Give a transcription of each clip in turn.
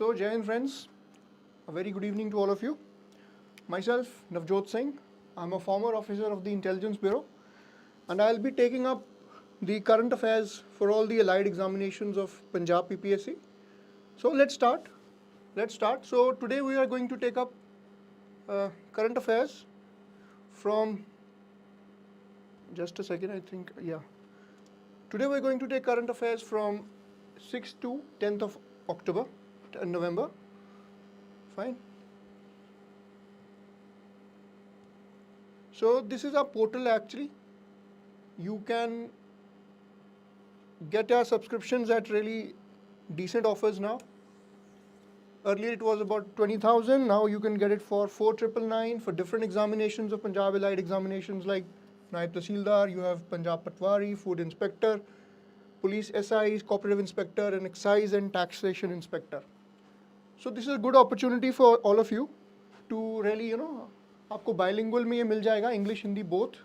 So, Jai Hind friends, a very good evening to all of you. Myself, Navjot Singh, I'm a former officer of the Intelligence Bureau, and I'll be taking up the current affairs for all the allied examinations of Punjab PPSC. So, let's start. So, today we are going to take up current affairs from, just a second, I think, yeah. Today we're going to take current affairs from 6th to 10th of October, November. Fine. So this is our portal actually. You can get our subscriptions at really decent offers now. Earlier it was about 20,000. Now you can get it for 4,999 for different examinations of Punjab allied examinations like Naib Tahsildar. You have Punjab Patwari, Food Inspector, Police SIs, Cooperative Inspector, and Excise and Taxation Inspector. So this is a good opportunity for all of you to really, आपको bilingual में ये मिल जाएगा, English Hindi both.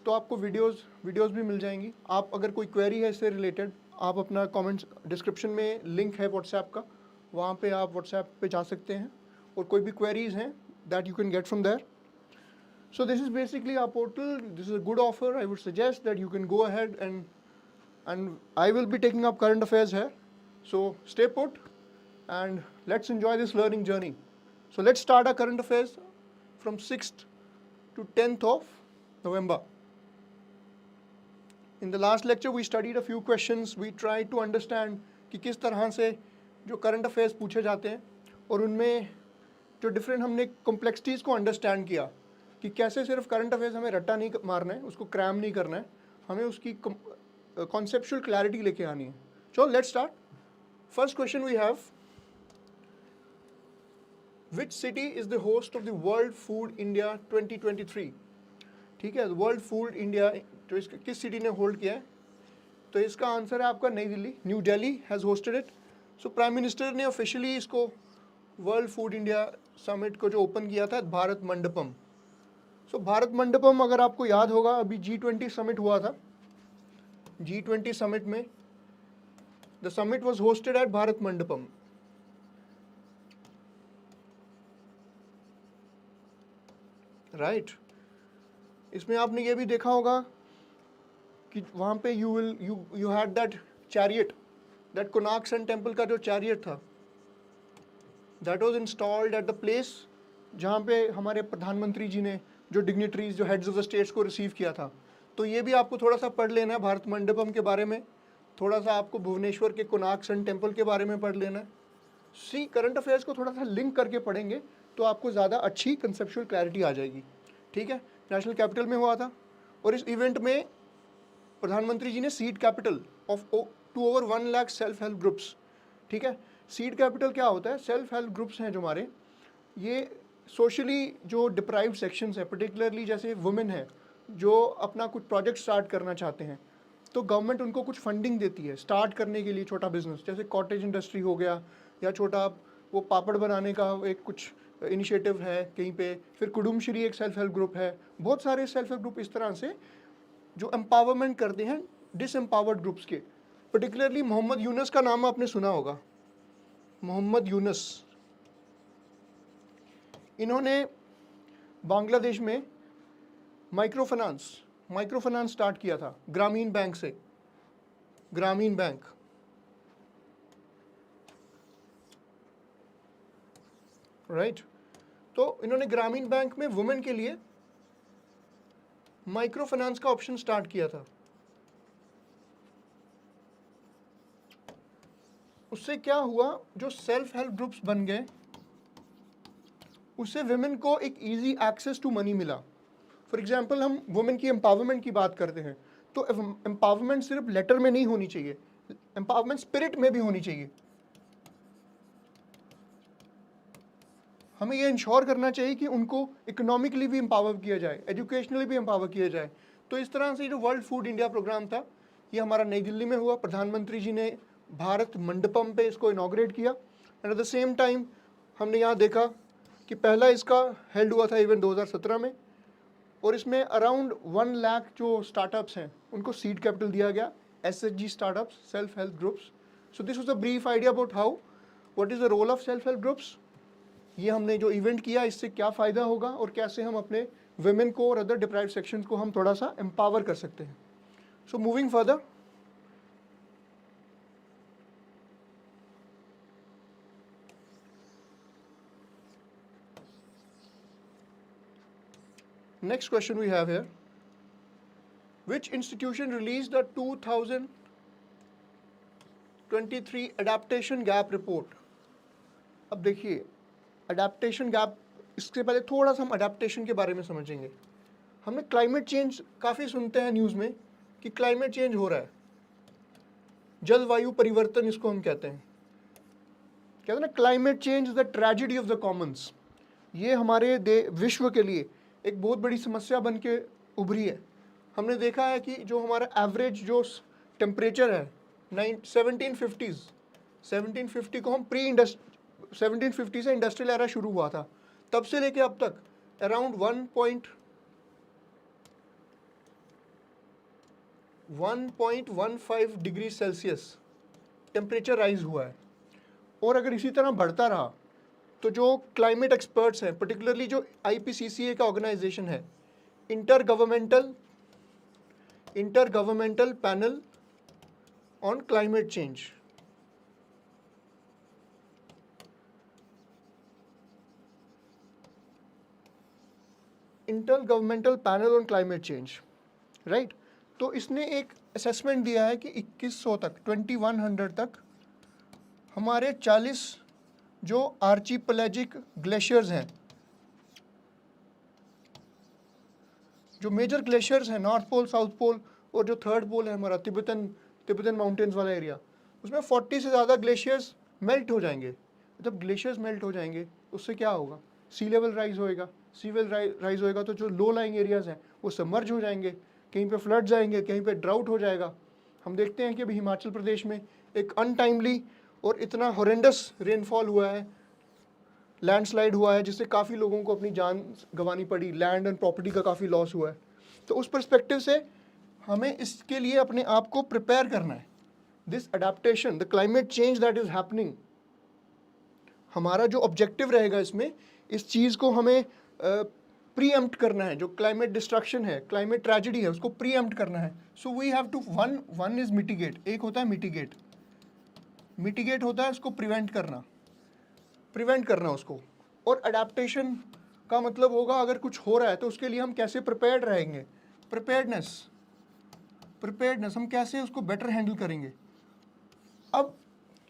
तो आपको videos भी मिल जाएंगी. आप अगर कोई क्वेरी है इससे रिलेटेड, आप अपना कमेंट्स डिस्क्रिप्शन में लिंक है व्हाट्सएप का, वहाँ पे आप व्हाट्सएप पे जा सकते हैं और कोई भी क्वेरीज हैं that you can get from there. So this is basically our portal. This is a good offer. I would suggest that you can go ahead and I will be taking up current affairs here. So stay put and let's enjoy this learning journey. So let's start our current affairs from 6th to 10th of November. In the last lecture we studied a few questions. We tried to understand कि किस तरह से जो current affairs पूछे जाते हैं और उनमें जो डिफरेंट हमने कॉम्प्लेक्सिटीज़ को अंडरस्टैंड किया कि कैसे सिर्फ करंट अफेयर्स हमें रट्टा नहीं मारना है, उसको क्रैम नहीं करना है, हमें उसकी कॉन्सेप्चुअल क्लैरिटी लेके आनी है. चलो let's start. First question we have, which city is the host of the world food India 2023. ठीक है, वर्ल्ड फूड इंडिया जो इसका किस सिटी ने होल्ड किया है, तो इसका आंसर है आपका नई Delhi. New Delhi has hosted it. So prime minister ने ऑफिशियली इसको वर्ल्ड फूड इंडिया समिट को जो ओपन किया था भारत मंडपम. सो भारत मंडपम अगर आपको याद होगा, अभी G20 समिट हुआ था. G20 समिट में the summit was hosted at Bharat Mandapam. Right. इसमें आपने ये भी देखा होगा कि वहाँ पे you had that chariot, that Konark sun temple का जो चैरियट था, that was installed at the place जहाँ पे हमारे प्रधानमंत्री जी ने जो डिग्निटरीज, जो हेड्स ऑफ द स्टेट्स को रिसीव किया था. तो ये भी आपको थोड़ा सा पढ़ लेना है भारत मंडपम के बारे में, थोड़ा सा आपको भुवनेश्वर के कोणार्क सन टेम्पल के बारे में पढ़ लेना है. करंट अफेयर्स को थोड़ा सा लिंक करके पढ़ेंगे तो आपको ज़्यादा अच्छी कंसेप्चुअल क्लैरिटी आ जाएगी. ठीक है, नेशनल कैपिटल में हुआ था और इस इवेंट में प्रधानमंत्री जी ने seed capital of to over 1 lakh self help groups. ठीक है, सीड कैपिटल क्या होता है? सेल्फ हेल्प ग्रुप्स हैं जो हमारे, ये सोशली जो डिप्राइव्ड सेक्शंस है, पर्टिकुलरली जैसे वुमेन है जो अपना कुछ प्रोजेक्ट स्टार्ट करना चाहते हैं, तो गवर्नमेंट उनको कुछ फंडिंग देती है स्टार्ट करने के लिए छोटा बिजनेस, जैसे कॉटेज इंडस्ट्री हो गया या छोटा वो पापड़ बनाने का एक कुछ इनिशिएटिव है कहीं पे. फिर कुडुमश्री एक सेल्फ हेल्प ग्रुप है. बहुत सारे सेल्फ हेल्प ग्रुप इस तरह से जो एम्पावरमेंट करते हैं डिसएम्पावर्ड ग्रुप्स के. पर्टिकुलरली मोहम्मद यूनस का नाम आपने सुना होगा. मोहम्मद यूनस, इन्होंने बांग्लादेश में माइक्रो फाइनेंस स्टार्ट किया था ग्रामीण बैंक से. ग्रामीण बैंक, राइट. तो इन्होंने ग्रामीण बैंक में वुमेन के लिए माइक्रो फाइनेंस का ऑप्शन स्टार्ट किया था. उससे क्या हुआ, जो सेल्फ हेल्प ग्रुप्स बन गए, उससे वुमेन को एक इजी एक्सेस टू मनी मिला. फॉर एग्जांपल हम वुमेन की एम्पावरमेंट की बात करते हैं तो एम्पावरमेंट सिर्फ लेटर में नहीं होनी चाहिए, एम्पावरमेंट स्पिरिट में भी होनी चाहिए. हमें ये इंश्योर करना चाहिए कि उनको इकोनॉमिकली भी एम्पावर किया जाए, एजुकेशनली भी एम्पावर किया जाए. तो इस तरह से जो वर्ल्ड फूड इंडिया प्रोग्राम था, ये हमारा नई दिल्ली में हुआ. प्रधानमंत्री जी ने भारत मंडपम पे इसको इनॉग्रेट किया. And at the same time हमने यहाँ देखा कि पहला इसका हेल्ड हुआ था इवेंट 2017 में और इसमें अराउंड 1 लाख जो स्टार्टअप्स हैं उनको सीड कैपिटल दिया गया. SHG startups, self help groups. So this was a brief idea about how what is the role of self help groups, ये हमने जो इवेंट किया इससे क्या फ़ायदा होगा और कैसे हम अपने women को और अदर डिप्राइव्ड सेक्शंस को हम थोड़ा सा एम्पावर कर सकते हैं. So moving further, next question we have here, which institution released the 2023 adaptation gap report. अब देखिए अडेप्टेशन गैप, इसके पहले थोड़ा सा हम अडेप्टेशन के बारे में समझेंगे. हमने क्लाइमेट चेंज काफ़ी सुनते हैं न्यूज़ में कि क्लाइमेट चेंज हो रहा है, जलवायु परिवर्तन इसको हम कहते हैं. कहते हैं ना, climate change is the tragedy of the Commons. ये हमारे विश्व के लिए एक बहुत बड़ी समस्या बन के उभरी है. हमने देखा है कि जो हमारा एवरेज जो टेम्परेचर है 1750 को हम 1750 से इंडस्ट्रियल एरा शुरू हुआ था, तब से लेके अब तक around 1.15 degree Celsius temperature rise हुआ है. और अगर इसी तरह बढ़ता रहा तो जो क्लाइमेट एक्सपर्ट्स हैं, पर्टिकुलरली जो IPCC का ऑर्गेनाइजेशन है, inter governmental panel on climate change, right. तो इसने एक असेसमेंट दिया है कि 2100 तक 2100 तक हमारे 40 जो आर्चीपेलाजिक ग्लेशियर्स हैं, जो मेजर ग्लेशियर्स हैं, नॉर्थ पोल, साउथ पोल और जो थर्ड पोल है हमारा तिब्बतन माउंटेन्स वाला एरिया, उसमें 40 से ज़्यादा ग्लेशियर्स मेल्ट हो जाएंगे. जब ग्लेशियर्स मेल्ट हो जाएंगे उससे क्या होगा, सी लेवल राइज होएगा. सी लेवल राइज होएगा तो जो लो लाइंग एरियाज़ हैं वो सबमर्ज हो जाएंगे, कहीं पे फ्लड्स आएंगे, कहीं पे ड्राउट हो जाएगा. हम देखते हैं कि अभी हिमाचल प्रदेश में एक अनटाइमली और इतना हॉरेंडस रेनफॉल हुआ है, लैंडस्लाइड हुआ है, जिससे काफ़ी लोगों को अपनी जान गंवानी पड़ी, लैंड एंड प्रॉपर्टी का काफ़ी लॉस हुआ है. तो उस पर्सपेक्टिव से हमें इसके लिए अपने आप को प्रिपेयर करना है. This adaptation, the climate change that is happening, हमारा जो ऑब्जेक्टिव रहेगा इसमें, इस चीज़ को हमें प्रीएम्प्ट करना है. जो क्लाइमेट डिस्ट्रक्शन है, क्लाइमेट ट्रेजेडी है, उसको प्रीएम्प्ट करना है. So we have two one is mitigate. एक होता है मिटिगेट होता है उसको प्रिवेंट करना उसको. और अडेप्टेशन का मतलब होगा अगर कुछ हो रहा है तो उसके लिए हम कैसे प्रिपेयर्ड रहेंगे. प्रिपेयर्डनेस, हम कैसे उसको बेटर हैंडल करेंगे. अब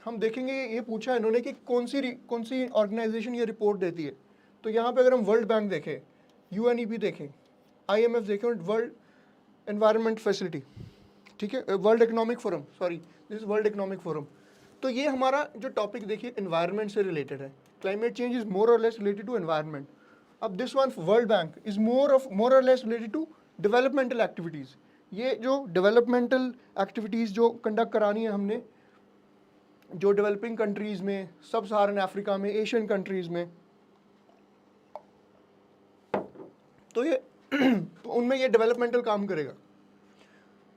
हम देखेंगे, ये पूछा है इन्होंने कि कौन सी ऑर्गेनाइजेशन ये रिपोर्ट देती है. तो यहाँ पे अगर हम वर्ल्ड बैंक देखें, UNEP देखें, IMF देखें, वर्ल्ड एनवायरनमेंट फैसिलिटी, ठीक है, world economic forum, this is world economic forum. तो ये हमारा जो टॉपिक देखिए एनवायरनमेंट से रिलेटेड है. Climate change is more or less related to environment. अब this one world bank is more or less related to developmental activities. ये जो डेवलपमेंटल एक्टिविटीज़ जो कंडक्ट करानी है हमने, जो डेवलपिंग कंट्रीज़ में, सब सहारन अफ्रीका में, एशियन कंट्रीज़ में, तो ये तो उनमें ये डेवलपमेंटल काम करेगा.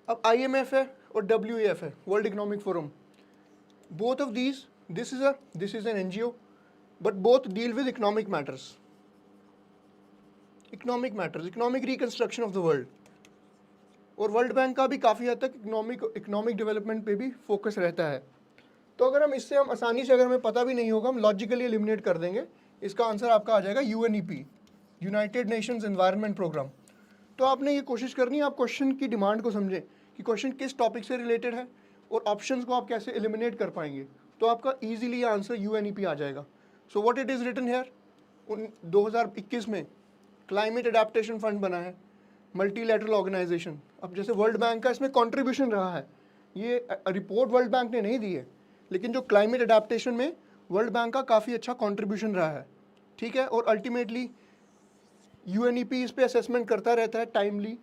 अब IMF है और WEF है, world economic forum. Both of this is an NGO, but both deal with economic matters, economic reconstruction of the world. और वर्ल्ड बैंक का भी काफ़ी हद तक इकोनॉमिक डेवलपमेंट पे भी फोकस रहता है. तो अगर हम आसानी से, अगर हमें पता भी नहीं होगा, हम लॉजिकली एलिमिनेट कर देंगे. इसका आंसर आपका आ जाएगा UNEP, United Nations Environment Programme. तो आपने ये कोशिश करनी है, आप क्वेश्चन की डिमांड को समझें कि क्वेश्चन किस टॉपिक से रिलेटेड है और ऑप्शंस को आप कैसे एलिमिनेट कर पाएंगे. तो आपका ईजिली आंसर UNEP आ जाएगा. So what it is written here, 2021 में क्लाइमेट अडेप्टेशन फंड बना है, मल्टीलैटरल ऑर्गेनाइजेशन. अब जैसे वर्ल्ड बैंक का इसमें कंट्रीब्यूशन रहा है, ये रिपोर्ट वर्ल्ड बैंक ने नहीं दी है, लेकिन जो क्लाइमेट अडेप्टेशन में वर्ल्ड बैंक का काफ़ी अच्छा कंट्रीब्यूशन रहा है, ठीक है. और अल्टीमेटली UNEP इस पे असेसमेंट करता रहता है टाइमली,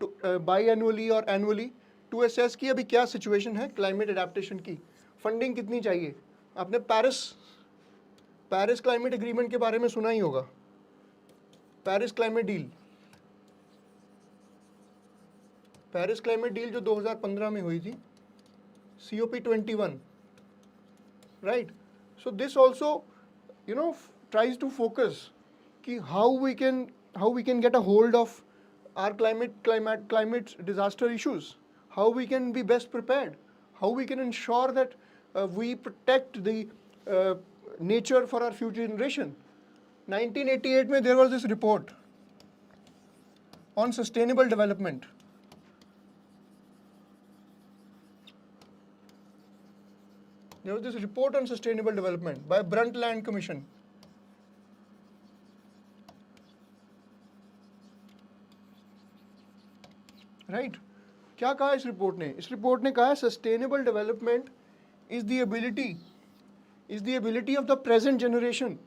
बाई एनुअली और एनुअली, टू असेस कि अभी क्या सिचुएशन है क्लाइमेट अडेप्टेशन की, फंडिंग कितनी चाहिए. आपने पेरिस क्लाइमेट एग्रीमेंट के बारे में सुना ही होगा, पेरिस क्लाइमेट डील जो 2015 में हुई थी, COP21, right. So this also, tries to focus कि how we can get a hold of our climate disaster issues, how we can be best prepared, how we can ensure that we protect the nature for our future generation. 1988 में there was this report on sustainable development. There was this report on sustainable development by Brundtland Commission. Right? क्या कहा इस report ने? इस report ने कहा sustainable development is the ability of the present generation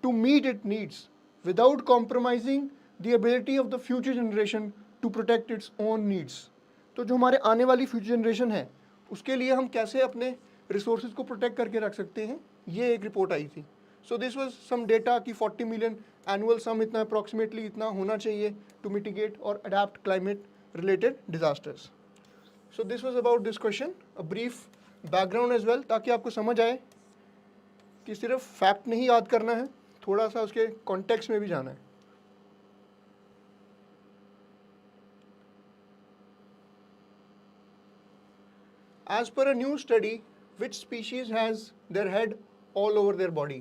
to meet its needs without compromising the ability of the future generation to protect its own needs. तो जो हमारे आने वाली फ्यूचर जनरेशन है उसके लिए हम कैसे अपने रिसोर्सेज को प्रोटेक्ट करके रख सकते हैं, ये एक रिपोर्ट आई थी. So this was some data कि 40 मिलियन एनुअल सम इतना अप्रॉक्सीमेटली इतना होना चाहिए टू मिटिगेट और adapt climate related disasters. So this was about this question, a brief background as well, ताकि आपको समझ आए कि सिर्फ फैक्ट नहीं याद करना है, थोड़ा सा उसके कॉन्टेक्स्ट में भी जाना है. As per a new study, which species has their head all over their body?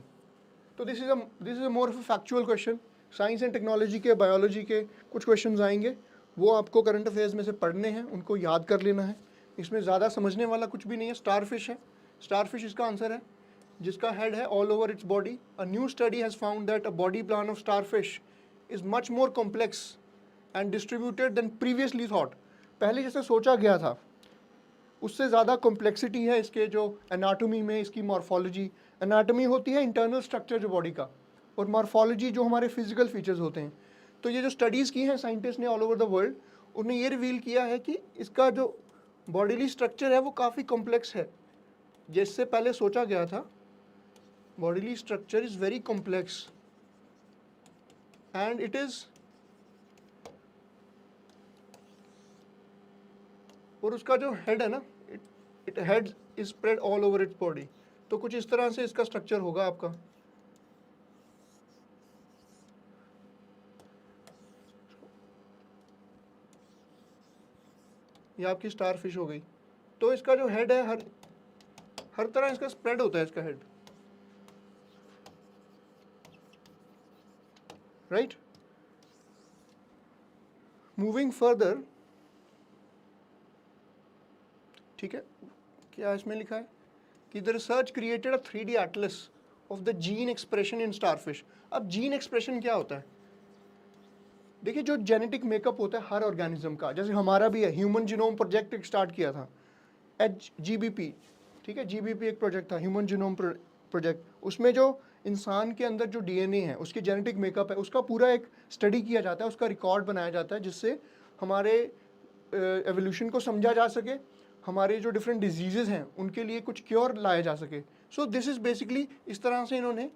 तो this is a more of a factual question. Science and technology के, बायोलॉजी के कुछ क्वेश्चंस आएंगे, वो आपको करंट अफेयर्स में से पढ़ने हैं, उनको याद कर लेना है. इसमें ज़्यादा समझने वाला कुछ भी नहीं है. स्टारफिश है, स्टारफिश इसका आंसर है, जिसका हेड है all over its body. A new study has found that a body plan of starfish is much more complex and distributed than previously thought. पहले जैसे सोचा गया था उससे ज़्यादा कॉम्प्लेक्सिटी है इसके जो एनाटॉमी में, इसकी मॉर्फोलॉजी. एनाटॉमी होती है इंटरनल स्ट्रक्चर जो बॉडी का, और मॉर्फोलॉजी जो हमारे फिजिकल फीचर्स होते हैं. तो ये जो स्टडीज़ की हैं साइंटिस्ट ने ऑल ओवर द वर्ल्ड, उन्होंने ये रिवील किया है कि इसका जो बॉडीली स्ट्रक्चर है वो काफ़ी कॉम्प्लेक्स है जिससे पहले सोचा गया था. Bodily structure is very complex and it is, और उसका जो हेड है ना, it head is spread all over its body. तो कुछ इस तरह से इसका स्ट्रक्चर होगा आपका. ये आपकी स्टार फिश हो गई. तो इसका जो हेड है हर तरह इसका स्प्रेड होता है इसका हेड. राइट. मूविंग फर्दर, ठीक है, क्या इसमें लिखा है कि the research created a 3D Atlas of the gene expression in starfish. अब जीन एक्सप्रेशन क्या होता है? देखिए, जो जेनेटिक मेकअप होता है हर ऑर्गेनिज्म का, जैसे हमारा भी है, ह्यूमन जीनोम प्रोजेक्ट एक स्टार्ट किया था, HGBP, ठीक है, GBP एक प्रोजेक्ट था, ह्यूमन जीनोम प्रोजेक्ट. उसमें जो इंसान के अंदर जो DNA है, उसकी जेनेटिक मेकअप है, उसका पूरा एक स्टडी किया जाता है, उसका रिकॉर्ड बनाया जाता है, जिससे हमारे एवोल्यूशन को समझा जा सके, हमारे जो डिफरेंट डिजीज़ हैं उनके लिए कुछ क्योर लाया जा सके. सो दिस इज़ बेसिकली, इस तरह से इन्होंने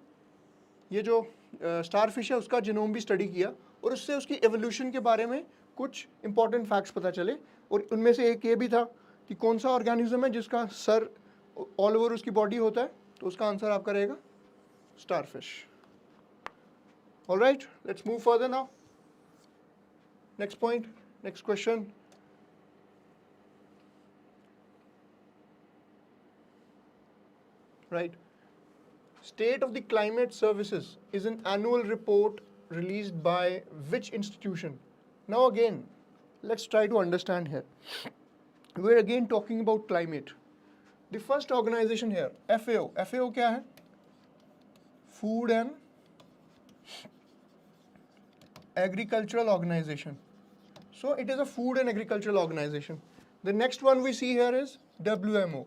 ये जो स्टारफिश है उसका जीनोम भी स्टडी किया, और उससे उसकी एवोल्यूशन के बारे में कुछ इंपॉर्टेंट फैक्ट्स पता चले. और उनमें से एक ये भी था कि कौन सा ऑर्गेनिज्म है जिसका सर ऑल ओवर उसकी बॉडी होता है. तो उसका आंसर आपका रहेगा starfish. Alright, let's move further now. Next point, next question. Right. State of the Climate Services is an annual report released by which institution? Now again, let's try to understand here. We're again talking about climate. The first organization here, FAO. FAO क्या है? Food and Agricultural Organization. So it is a food and agricultural organization. The next one we see here is WMO.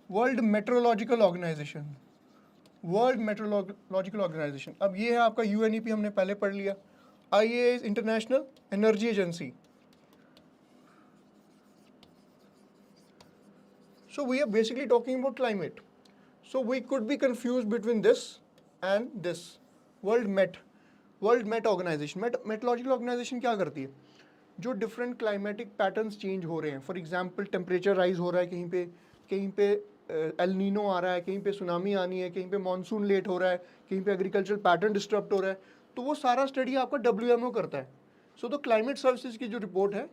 World Meteorological Organization. World Meteorological Organization. अब ये है आपका UNEP, हमने पहले पढ़ लिया. IEA is International Energy Agency. So we are basically talking about climate. So we could be confuse between this and this. World Met Organization. Meteorological Organization क्या करती है? जो डिफरेंट क्लाइमेटिक पैटर्न्स चेंज हो रहे हैं, फॉर एग्जाम्पल टेम्परेचर राइज हो रहा है, कहीं पे एल नीनो आ रहा है, कहीं पे सुनामी आनी है, कहीं पे मॉनसून लेट हो रहा है, कहीं पे एग्रीकल्चरल पैटर्न डिस्टर्ब हो रहा है, तो वो सारा स्टडी आपका WMO करता है. सो द क्लाइमेट सर्विसेज की जो रिपोर्ट है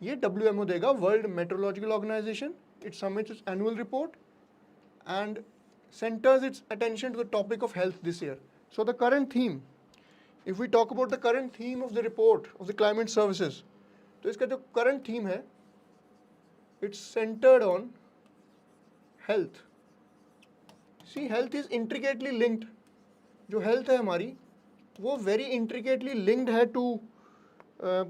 ये WMO देगा, World Meteorological Organization. It submits its annual report and centers its attention to the topic of health this year. So the current theme, if we talk about the current theme of the report of the climate services, तो इसका जो current theme है, it's centered on health. See, health is intricately linked. जो health है हमारी वो very intricately linked है to the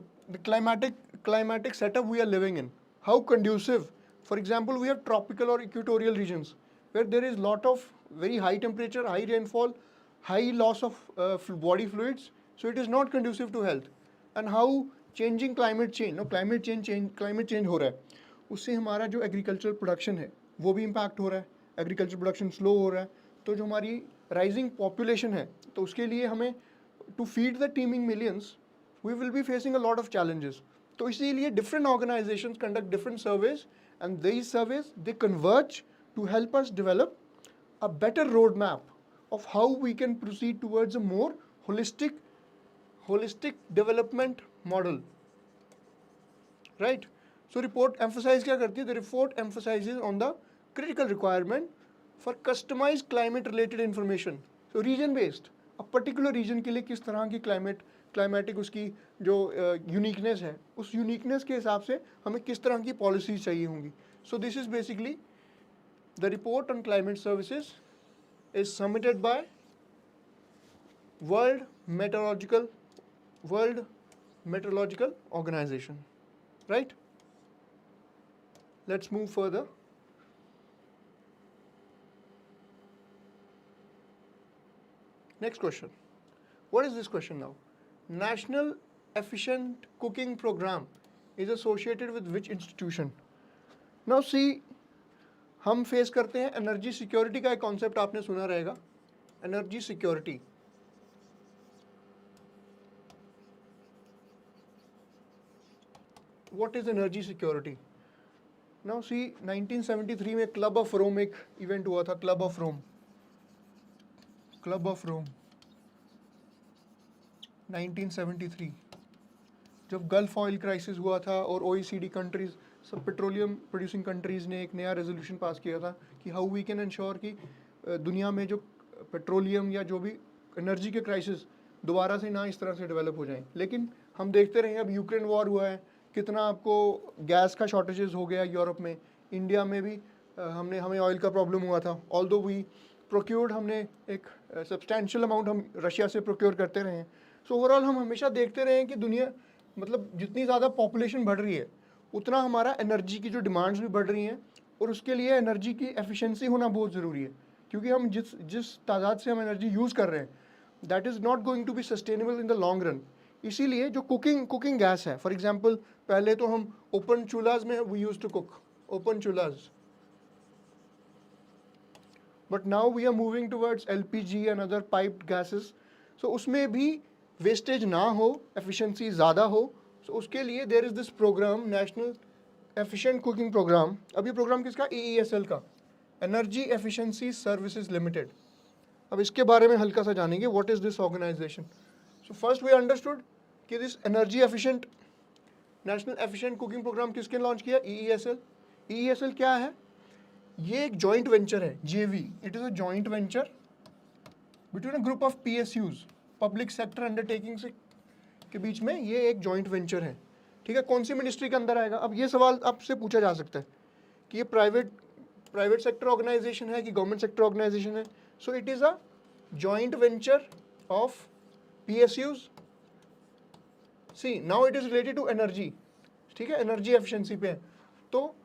climatic setup we are living in. How conducive, for example, we have tropical or equatorial regions where there is lot of very high temperature, high rainfall, high loss of body fluids, so it is not conducive to health. And how changing climate change हो रहा है, उससे हमारा जो agricultural production है वो भी impact हो रहा है, agricultural production slow हो रहा है, तो जो हमारी rising population है तो उसके लिए हमें to feed the teeming millions we will be facing a lot of challenges. तो इसीलिए different organizations conduct different surveys and these surveys they converge to help us develop a better roadmap of how we can proceed towards a more holistic development model, right? So report emphasize क्या करती है? The report emphasizes on the critical requirement for customized climate related information. So region based, a particular region के लिए किस तरह की climatic उसकी जो uniqueness है, उस uniqueness के हिसाब से हमें किस तरह की policies चाहिए होंगी. So this is basically the report on climate services is submitted by World Meteorological Organization, right? Let's move further. Next question. What is this question now? National Efficient Cooking Program is associated with which institution? Now see, हम face करते हैं energy security का एक concept आपने सुना रहेगा, energy security. What is energy security? Now see 1973 में club of Rome एक इवेंट हुआ था, क्लब ऑफ रोम 1973, जब गल्फ ऑयल क्राइसिस हुआ था और OECD कंट्रीज, सब पेट्रोलियम प्रोड्यूसिंग कंट्रीज़ ने एक नया रेजोल्यूशन पास किया था कि हाउ वी कैन इंश्योर कि दुनिया में जो पेट्रोलियम या जो भी एनर्जी के क्राइसिस दोबारा से ना इस तरह से डेवलप हो जाएं. लेकिन हम देखते रहे, अब यूक्रेन वॉर हुआ है, कितना आपको गैस का शॉर्टेजेस हो गया यूरोप में, इंडिया में भी हमें ऑयल का प्रॉब्लम हुआ था. ऑल्दो वी प्रोक्योर्ड, हमने एक सब्सटैंशियल अमाउंट हम रशिया से प्रोक्योर करते रहे हैं. सो ओवरऑल हम हमेशा देखते रहे हैं कि दुनिया, मतलब जितनी ज़्यादा पॉपुलेशन बढ़ रही है उतना हमारा एनर्जी की जो डिमांड्स भी बढ़ रही हैं, और उसके लिए एनर्जी की एफिशिएंसी होना बहुत ज़रूरी है, क्योंकि हम जिस तादाद से हम एनर्जी यूज़ कर रहे हैं that is not going to be sustainable in the long run. इसीलिए जो कुकिंग गैस है, फॉर एग्जांपल पहले तो हम ओपन चूल्हाज में we use to cook, open chulhas, but now we are moving towards LPG and other piped gases. So उसमें भी wastage ना हो, एफिशिएंसी ज़्यादा हो, सो उसके लिए there is this programme, national efficient cooking programme. अब ये प्रोग्राम किसका? EESL का, एनर्जी एफिशिएंसी सर्विसेज लिमिटेड. अब इसके बारे में हल्का सा जानेंगे, what is this organisation. So first we understood कि this energy efficient national efficient cooking programme किसके लॉन्च किया? EESL. EESL क्या है? ये एक जॉइंट वेंचर है, JV. It is a joint venture between a group of PSUs, public sector undertakings के बीच में ये एक जॉइंट वेंचर है. ठीक है, कौन सी मिनिस्ट्री के अंदर आएगा? अब ये सवाल आपसे पूछा जा सकता है कि ये प्राइवेट सेक्टर ऑर्गेनाइजेशन है कि गवर्नमेंट सेक्टर ऑर्गेनाइजेशन है. So it is a joint venture of PSUs. See now it is related to energy. ठीक है, एनर्जी एफिशिएंसी पे है, तो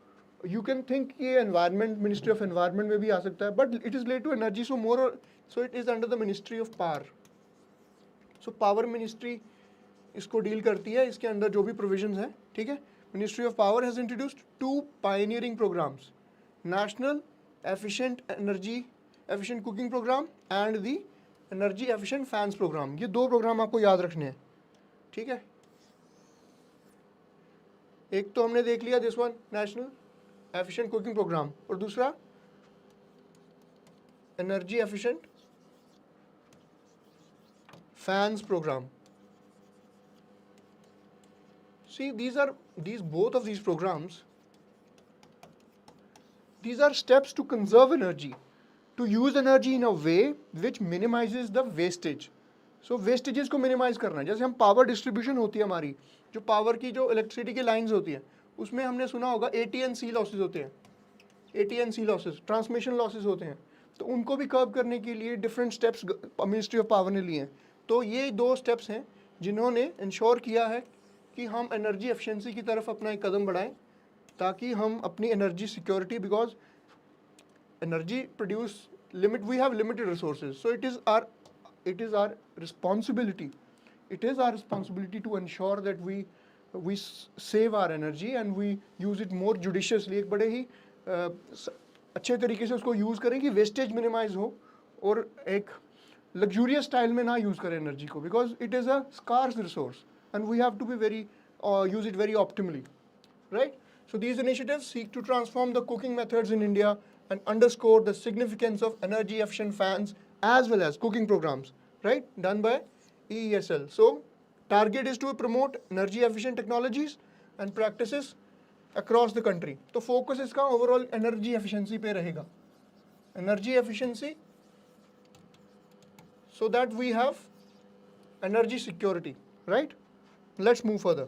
यू कैन थिंक ये एनवायरनमेंट, मिनिस्ट्री ऑफ एनवायरनमेंट में भी आ सकता है, but it is related to energy. So it is under the ministry of power. So power ministry इसको डील करती है, इसके अंदर जो भी प्रोविजंस हैं. ठीक है, ministry of power has introduced 2 pioneering programmes, national efficient cooking programme and the energy efficient fans programme. ये 2 प्रोग्राम आपको याद रखने हैं. ठीक है, एक तो हमने देख लिया this one, national efficient cooking programme, और दूसरा energy efficient fans program. See, both of these programs, these are steps to conserve energy, to use energy in a way which minimizes the wastage. So vestiges को minimise करना है. जैसे हम power distribution होती है हमारी, जो पावर की जो इलेक्ट्रिसिटी की लाइंस होती हैं, उसमें हमने सुना होगा AT&C लॉसेज होते हैं, AT&C लॉसेज, ट्रांसमिशन लॉसेज होते हैं. तो उनको भी कर्व करने के लिए different steps ministry of power ने लिए हैं. तो ये 2 स्टेप्स हैं जिन्होंने इंश्योर किया है कि हम एनर्जी एफिशिएंसी की तरफ अपना एक कदम बढ़ाएं, ताकि हम अपनी energy security, because energy produce limit, we have limited resources, so it is our responsibility to ensure that we save our energy and we use it more judiciously. एक बड़े ही अच्छे तरीके से उसको यूज़ करें कि वेस्टेज मिनिमाइज हो और एक लग्जूरियस स्टाइल में ना यूज़ करें एनर्जी को, because it is a scarce resource and we have to be use it very optimally, right? So these initiatives seek to transform the cooking methods in India and underscore the significance of energy efficient fans as well as cooking programs, right, done by EESL. So target is to promote energy efficient technologies and practices across the country. तो focus इसका overall energy efficiency पे रहेगा, energy efficiency, so that we have energy security, right? Let's move further.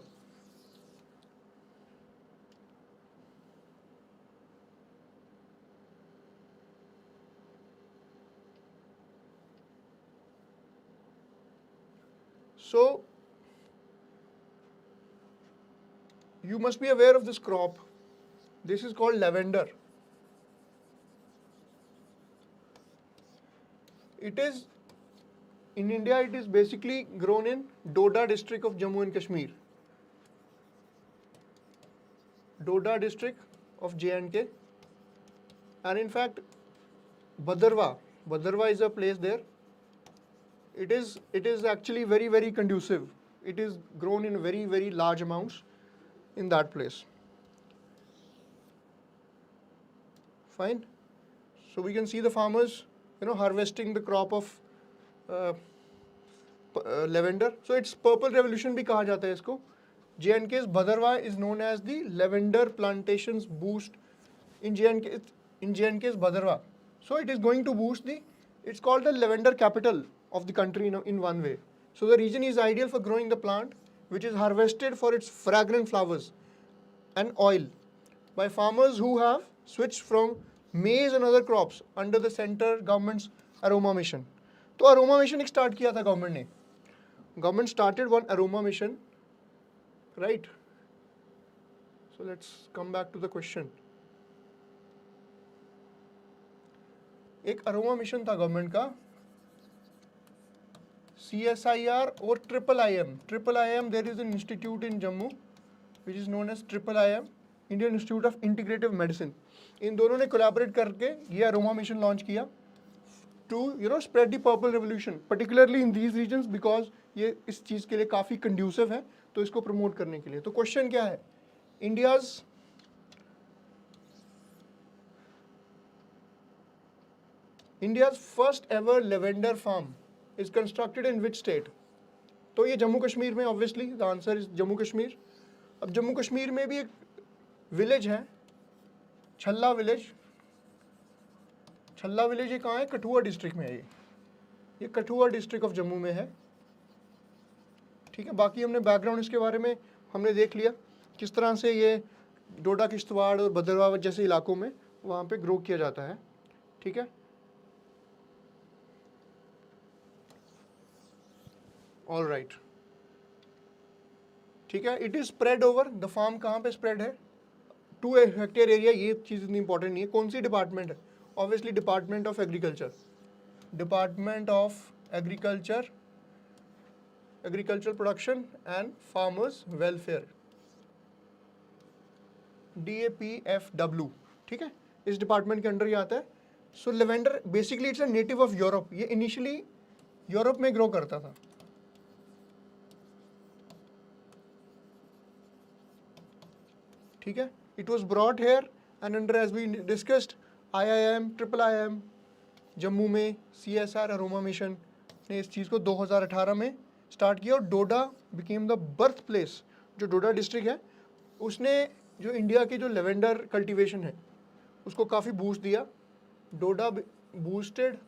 So you must be aware of this crop. This is called lavender. It is in India, it is basically grown in Doda district of Jammu and Kashmir. Doda district of J&K. And in fact, Bhadarwa is a place there. It is actually very, very conducive. It is grown in very, very large amounts in that place. Fine. So we can see the farmers, harvesting the crop of lavender. So it's purple revolution भी कहा जाता है इसको. J&K's Bhadarwa is known as the lavender plantations boost in J&K's Bhadarwa. So it is going to boost it's called the lavender capital of the country in one way. So the region is ideal for growing the plant, which is harvested for its fragrant flowers and oil by farmers who have switched from maize and other crops under the center government's aroma mission. तो aroma mission एक start किया था government ने. Government started one aroma mission, right? So let's come back to the question. एक aroma mission था government का, CSIR और IIM. IIM, there is an institute in Jammu which is known as IIM, Indian Institute of Integrative Medicine. इन दोनों ने collaborate करके ये aroma mission launch किया to spread the purple revolution, particularly in these regions, because ये इस चीज़ के लिए काफ़ी conducive है, तो इसको promote करने के लिए. तो question क्या है? India's first ever lavender farm is constructed in which state? तो ये जम्मू कश्मीर में, obviously the answer is Jammu Kashmir. अब जम्मू कश्मीर में भी एक विलेज है, छल्ला विलेज. छल्ला विलेज ये कहाँ है? कठुआ डिस्ट्रिक्ट में है. ये कठुआ डिस्ट्रिक्ट ऑफ जम्मू में है. ठीक है, बाकी हमने बैकग्राउंड इसके बारे में हमने देख लिया किस तरह से ये डोडा किश्तवाड़ और भद्रवाह जैसे इलाकों में वहाँ पे ग्रो किया जाता है. ठीक है, ऑल राइट. ठीक है, it is spread over the farm. कहाँ पे स्प्रेड है? 2 हेक्टेयर एरिया. ये चीज़ इतनी इंपॉर्टेंट नहीं है. कौन सी डिपार्टमेंट है? Obviously department of agriculture. Department of agriculture, agriculture production and farmers welfare, DAPFW. ठीक है, इस डिपार्टमेंट के अंडर ही आता है. So lavender basically it's a native of Europe. ये इनिशियली यूरोप में ग्रो करता था. ठीक है, it was brought here and under, as we discussed, IIM, IIM, Jammu में CSR अरोमा मिशन ने इस चीज़ को 2018 में स्टार्ट किया, और डोडा बिकेम द बर्थ प्लेस, जो डोडा डिस्ट्रिक्ट है उसने जो इंडिया की जो लेवेंडर कल्टीवेशन है उसको काफ़ी बूस्ट दिया। Doda boosted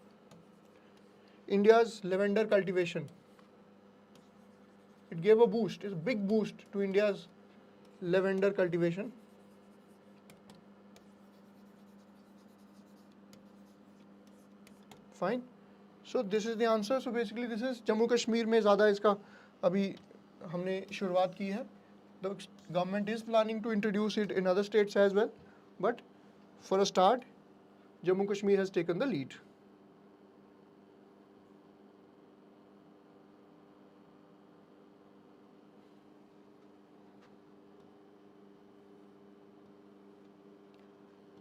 India's lavender cultivation, it gave a boost, it's a big boost to India's lavender cultivation. Fine. So this is the answer. So basically this is Jammu Kashmir में ज़्यादा इसका अभी हमने शुरुआत की है. The government is planning to introduce it in other states as well, but for a start, Jammu Kashmir has taken the lead.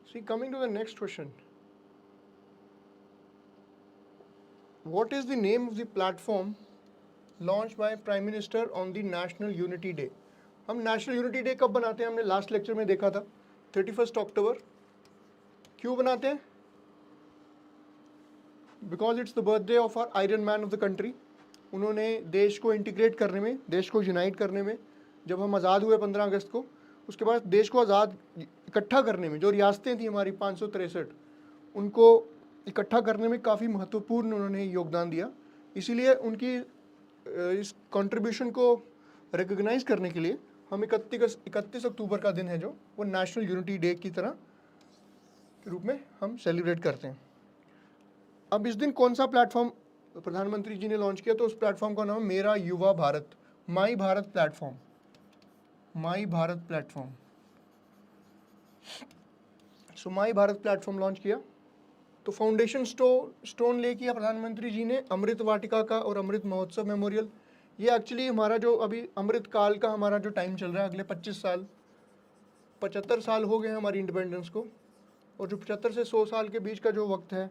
See, coming to the next question. What is the name of the platform launched by Prime Minister on the National Unity Day? हम national unity day कब बनाते हैं? हमने last lecture में देखा था 31 अक्टूबर. क्यों बनाते हैं? Because it's the birthday of our iron man of the country. उन्होंने देश को इंटीग्रेट करने में, देश को यूनाइट करने में, जब हम आज़ाद हुए 15 अगस्त को, उसके बाद देश को आज़ाद इकट्ठा करने में, जो रियासतें थी हमारी 563, उनको इकट्ठा करने में काफ़ी महत्वपूर्ण उन्होंने योगदान दिया. इसीलिए उनकी इस कंट्रीब्यूशन को रिकग्नाइज करने के लिए हम 31 अक्टूबर का दिन है जो, वो नेशनल यूनिटी डे की तरह के रूप में हम सेलिब्रेट करते हैं. अब इस दिन कौन सा प्लेटफॉर्म प्रधानमंत्री जी ने लॉन्च किया? तो उस प्लेटफॉर्म का नाम है मेरा युवा भारत, माई भारत प्लेटफॉर्म. माई भारत प्लेटफॉर्म. सो माई भारत प्लेटफॉर्म लॉन्च किया. तो फाउंडेशन स्टोन ले किया प्रधानमंत्री जी ने अमृत वाटिका का और अमृत महोत्सव मेमोरियल. ये एक्चुअली हमारा जो अभी अमृत काल का हमारा जो टाइम चल रहा है, अगले 75 साल हो गए हैं हमारी इंडिपेंडेंस को, और जो 75 से 100 साल के बीच का जो वक्त है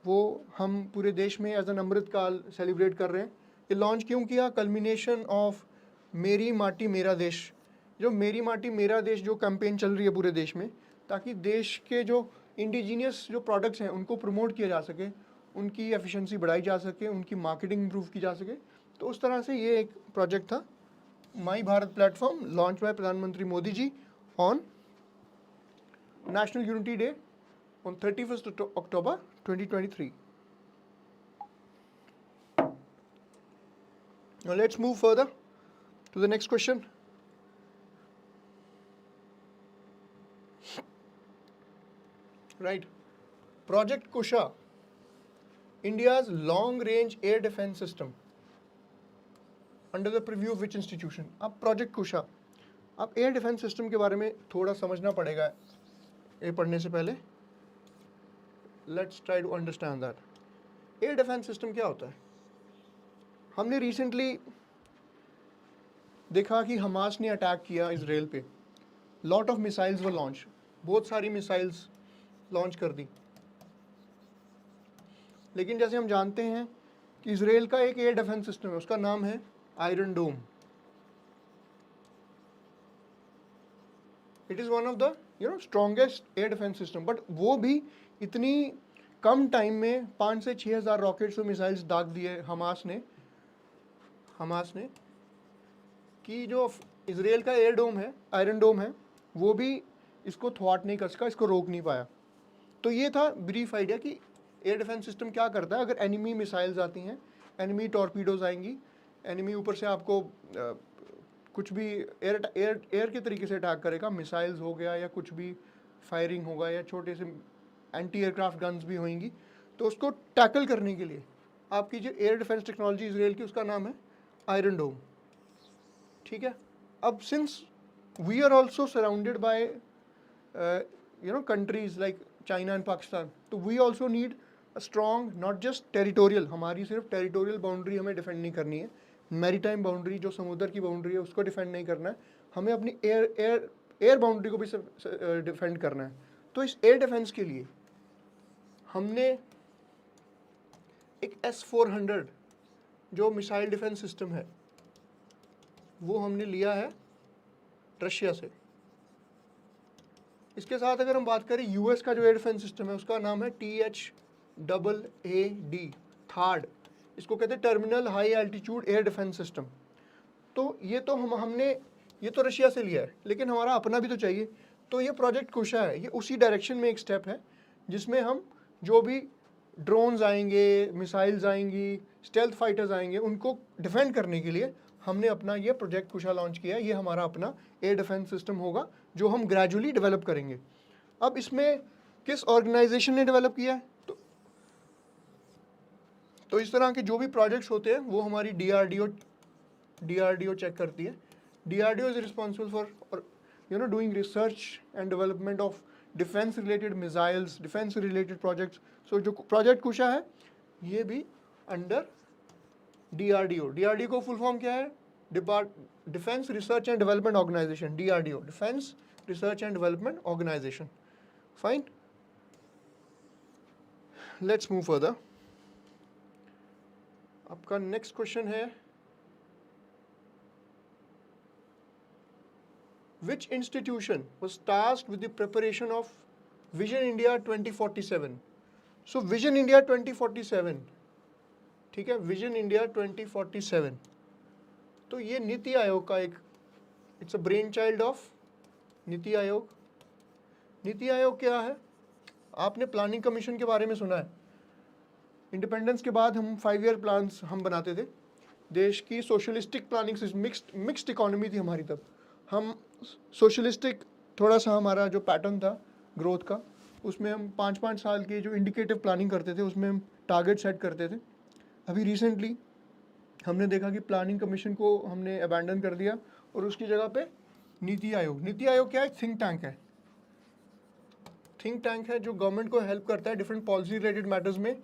वो हम पूरे देश में एज एन अमृत काल सेलिब्रेट कर रहे हैं. ये लॉन्च क्यों किया? कल्मिनेशन ऑफ मेरी माटी मेरा देश, जो मेरी माटी मेरा देश जो कैंपेन चल रही है पूरे देश में, ताकि देश के जो इंडिजीनियस जो प्रोडक्ट्स हैं उनको प्रमोट किया जा सके, उनकी एफिशिएंसी बढ़ाई जा सके, उनकी मार्केटिंग इंप्रूव की जा सके. तो उस तरह से ये एक प्रोजेक्ट था my Bharat platform, launch by प्रधानमंत्री Modi ji on national unity day on 31st October 2023. Now let's move further to the next question. Right. Project Kusha, India's long-range air defense system, under the preview of which institution? अब Project Kusha, अब air defence system के बारे में थोड़ा समझना पड़ेगा ये पढ़ने से पहले. Let's try to understand that. Air defence system क्या होता है? हमने रिसेंटली देखा कि हमास ने अटैक किया इजराइल पे. Lot of missiles were launch, बहुत सारी मिसाइल्स लॉन्च कर दी. लेकिन जैसे हम जानते हैं कि इजराइल का एक एयर डिफेंस सिस्टम है, उसका नाम है Iron Dome. It is one of the strongest air defence system. But वो भी इतनी कम टाइम में 5 से 6 हज़ार रॉकेट्स और मिसाइल्स दाग दिए हमास ने कि जो इजराइल का एयर डोम है, आयरन डोम है, वो भी इसको थ्वाट नहीं कर सका, इसको रोक नहीं पाया. तो ये था ब्रीफ आइडिया कि एयर डिफेंस सिस्टम क्या करता है. अगर एनिमी मिसाइल्स आती हैं, एनिमी टॉर्पीडोज आएंगी, एनिमी ऊपर से आपको कुछ भी एयर के तरीके से अटैक करेगा, मिसाइल्स हो गया या कुछ भी फायरिंग होगा या छोटे से एंटी एयरक्राफ्ट गन्स भी होंगी, तो उसको टैकल करने के लिए आपकी जो एयर डिफेंस टेक्नोलॉजी इजराइल की, उसका नाम है आयरन डोम. ठीक है. अब since we are also surrounded by countries like China and Pakistan, तो we also need a strong, not just territorial, हमारी सिर्फ टेरिटोरियल बाउंड्री हमें डिफेंड नहीं करनी है, मैरीटाइम बाउंड्री जो समुद्र की बाउंड्री है उसको डिफेंड नहीं करना है, हमें अपनी एयर बाउंड्री को भी डिफेंड करना है. तो इस एयर डिफेंस के लिए हमने एक S-400 जो मिसाइल डिफेंस सिस्टम है वो हमने लिया है रशिया से. इसके साथ अगर हम बात करें यूएस का जो एयर डिफेंस सिस्टम है उसका नाम है THAAD, थार्ड, इसको कहते हैं terminal high altitude air defence system. तो ये तो हमने ये तो रशिया से लिया है, लेकिन हमारा अपना भी तो चाहिए। तो ये प्रोजेक्ट कुशा है, ये उसी डायरेक्शन में एक स्टेप है जिसमें हम जो भी ड्रोन्स आएंगे, मिसाइल्स आएंगी, स्टेल्थ फाइटर्स आएंगे, उनको डिफेंड करने के लिए हमने अपना ये प्रोजेक्ट कुशा लॉन्च किया है। ये हमारा अपना एयर डिफेंस सिस्टम होगा जो हम ग्रेजुअली डेवलप करेंगे। अब इसमें किस ऑर्गेनाइजेशन ने डेवलप किया है? तो इस तरह के जो भी प्रोजेक्ट्स होते हैं वो हमारी DRDO चेक करती है। DRDO is responsible for doing research and development of defence related missiles, defence related projects. So जो प्रोजेक्ट कुशा है ये भी अंडर DRDO। DRDO को फुल फॉर्म क्या है? Defence research and development organisation, DRDO, defence research and development organisation. Fine, let's move further. आपका next question है, which institution was tasked with the preparation of vision India 2047? So vision India 2047, ठीक है, vision India 2047, तो ये नीति आयोग का एक, it's a brain child of NITI Aayog. NITI Aayog क्या है? आपने प्लानिंग कमीशन के बारे में सुना है। इंडिपेंडेंस के बाद हम 5 ईयर प्लान्स हम बनाते थे। देश की सोशलिस्टिक प्लानिंग से मिक्स्ड इकोनॉमी थी हमारी तब। हम सोशलिस्टिक, थोड़ा सा हमारा जो पैटर्न था ग्रोथ का, उसमें हम 5-5 साल के जो इंडिकेटिव प्लानिंग करते थे उसमें हम टारगेट सेट करते थे। अभी रिसेंटली हमने देखा कि प्लानिंग कमीशन को हमने अबैंडन कर दिया और उसकी जगह पे नीति आयोग। नीति आयोग क्या है? थिंक टैंक है। थिंक टैंक है जो गवर्नमेंट को हेल्प करता है डिफरेंट पॉलिसी रिलेटेड मैटर्स में,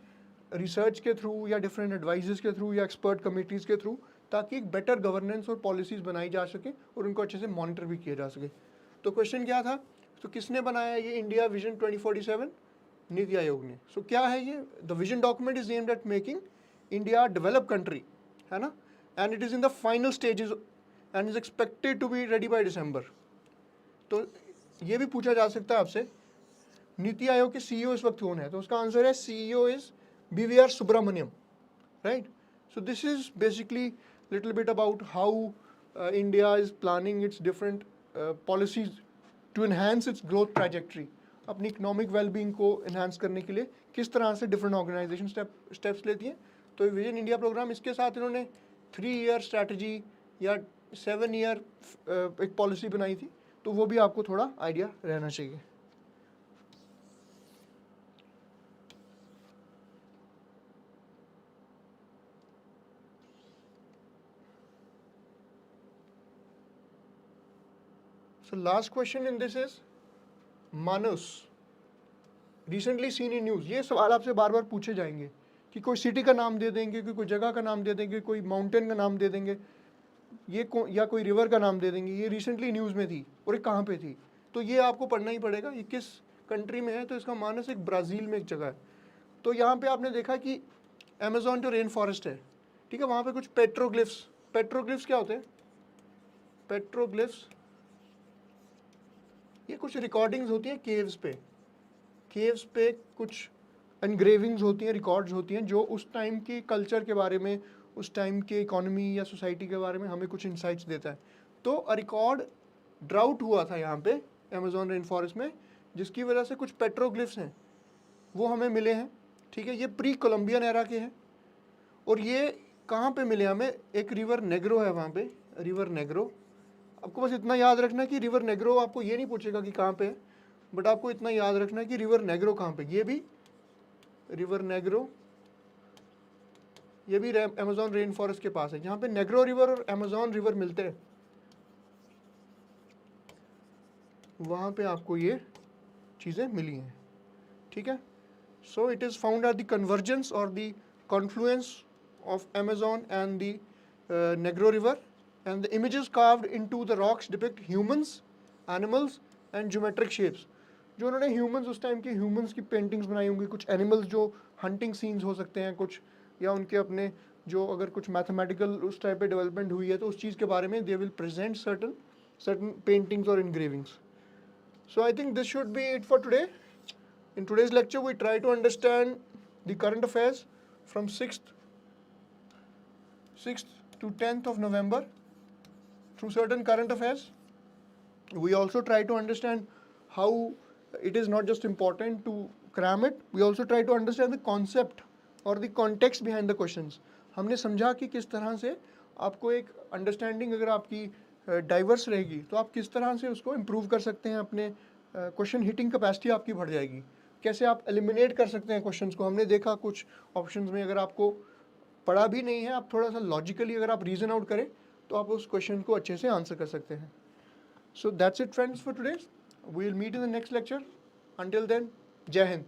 रिसर्च के थ्रू या डिफरेंट एडवाइजेस के थ्रू या एक्सपर्ट कमिटीज़ के थ्रू, ताकि एक बेटर गवर्नेंस और पॉलिसीज़ बनाई जा सके और उनको अच्छे से मॉनिटर भी किया जा सके। तो क्वेश्चन क्या था? तो किसने बनाया ये इंडिया विजन 2047? नीति आयोग ने। सो क्या है ये? The vision document is aimed at making India develop country, है ना, and it is in the final stages and is expected to be ready by December. तो ये भी पूछा जा सकता है आपसे, नीति आयोग के CEO इस वक्त कौन है? तो उसका आंसर है CEO is BVR Subramaniam, right? So this is basically little bit about how India is planning its different policies to enhance its growth trajectory. अपनी इकोनॉमिक वेलबींग को enhance करने के लिए किस तरह से डिफरेंट ऑर्गेनाइजेशन स्टेप्स लेती हैं। तो विजन इंडिया प्रोग्राम, इसके साथ इन्होंने 3 ईयर स्ट्रैटेजी या 7 ईयर एक पॉलिसी बनाई थी, तो वो भी आपको थोड़ा आइडिया रहना चाहिए। So last question in this is Manus, recently seen in news। ये सवाल आपसे बार बार पूछे जाएंगे कि कोई सिटी का नाम दे देंगे, कि कोई जगह का नाम दे देंगे, कोई माउंटेन का नाम दे देंगे, या कोई रिवर का नाम दे देंगे। ये रिसेंटली न्यूज़ में थी और ये कहाँ पे थी, तो ये आपको पढ़ना ही पड़ेगा। ये किस कंट्री में है? तो इसका मानस एक ब्राज़ील में एक जगह है। तो यहाँ पे आपने देखा कि अमेजोन जो रेन फॉरेस्ट है, ठीक है, वहाँ पे कुछ पेट्रोग्लिफ्स क्या होते हैं? पेट्रोग्लिफ्स ये कुछ रिकॉर्डिंग्स होती हैं केव्स पे कुछ एनग्रेविंग्स होती हैं, रिकॉर्ड्स होती हैं, जो उस टाइम की कल्चर के बारे में, उस टाइम के इकोनॉमी या सोसाइटी के बारे में हमें कुछ इंसाइट्स देता है। तो रिकॉर्ड ड्राउट हुआ था यहाँ पे अमेजोन रेन फॉरेस्ट में, जिसकी वजह से कुछ पेट्रोग्लिफ्स हैं वो हमें मिले हैं, ठीक है। ये प्री कोलंबियन एरा के हैं और ये कहाँ पे मिले हमें? एक रिवर नेग्रो है वहाँ पे, रिवर नेग्रो। आपको बस इतना याद रखना है कि रिवर नेग्रो, आपको ये नहीं पूछेगा कि कहाँ पे है, बट आपको इतना याद रखना है कि रिवर नेग्रो कहाँ पे। ये भी रिवर नेग्रो, ये भी अमेजोन रेन फॉरेस्ट के पास है, जहाँ पे नेग्रो रिवर और अमेजोन रिवर मिलते हैं, वहाँ पे आपको ये चीज़ें मिली हैं, ठीक है। So it is found at the convergence or the confluence of Amazon and the Negro river, and the images carved into the rocks depict humans, animals and geometric shapes। जो उन्होंने humans, उस टाइम के humans की paintings बनाई होंगी, कुछ animals जो hunting scenes हो सकते हैं कुछ, या उनके अपने जो अगर कुछ मैथमेटिकल उस टाइप पे डेवलपमेंट हुई है तो उस चीज़ के बारे में they will present certain paintings or engravings। So I think this should be it for today। In today's lecture we try to understand the current affairs from 6th to 10th of November through certain current affairs. We also try to understand how it is not just important to cram it, we also try to understand the concept or the context behind the questions. हमने समझा कि किस तरह से आपको एक understanding अगर आपकी डाइवर्स रहेगी तो आप किस तरह से उसको इम्प्रूव कर सकते हैं, अपने क्वेश्चन हिटिंग कैपेसिटी आपकी बढ़ जाएगी, कैसे आप एलिमिनेट कर सकते हैं क्वेश्चंस को. हमने देखा कुछ ऑप्शंस में अगर आपको पढ़ा भी नहीं है, आप थोड़ा सा लॉजिकली अगर आप रीजन आउट करें तो आप उस क्वेश्चन को अच्छे से आंसर कर सकते हैं. So that's it friends for today. We will meet in the next lecture. Until then, Jai Hind.